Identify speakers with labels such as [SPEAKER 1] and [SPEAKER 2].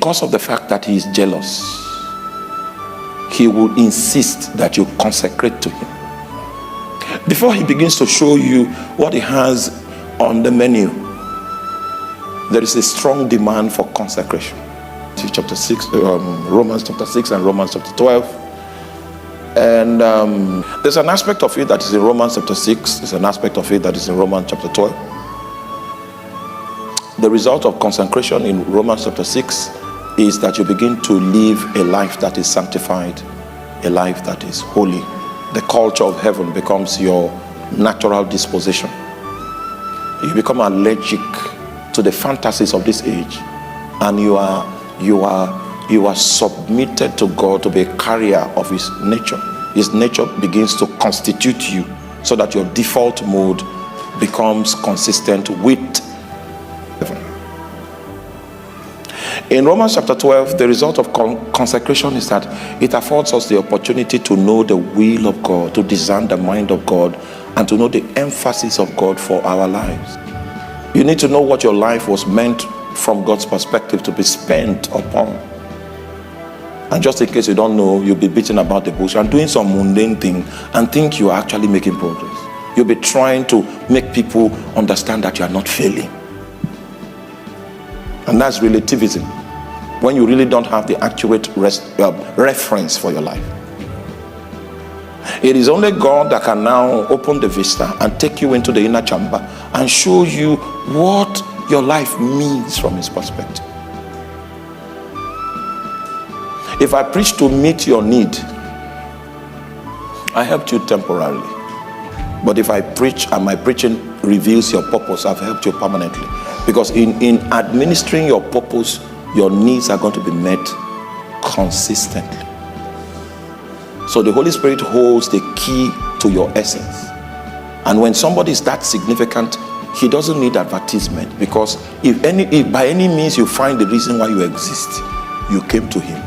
[SPEAKER 1] because of the fact that he is jealous, he will insist that you consecrate to him. Before he begins to show you what he has on the menu, there is a strong demand for consecration. Chapter 6, Romans chapter 6 and Romans chapter 12. And there's an aspect of it that is in Romans chapter 6. There's an aspect of it that is in Romans chapter 12. The result of consecration in Romans chapter 6 is that you begin to live a life that is sanctified, a life that is holy. The culture of heaven becomes your natural disposition. You become allergic to the fantasies of this age, and you are submitted to God to be a carrier of his nature. His nature begins to constitute you so that your default mode becomes consistent with heaven. In Romans chapter 12, the result of consecration is that it affords us the opportunity to know the will of God, to discern the mind of God, and to know the emphasis of God for our lives. You need to know what your life was meant from God's perspective to be spent upon. And just in case you don't know, you'll be beating about the bush and doing some mundane thing and think you are actually making progress. You'll be trying to make people understand that you are not failing. And that's relativism, when you really don't have the accurate reference for your life. It is only God that can now open the vista and take you into the inner chamber and show you what your life means from his perspective. If I preach to meet your need, I helped you temporarily. But if I preach and my preaching reveals your purpose, I've helped you permanently. Because in administering your purpose, your needs are going to be met consistently. So the Holy Spirit holds the key to your essence. And when somebody is that significant, he doesn't need advertisement, because if by any means you find the reason why you exist, you came to him.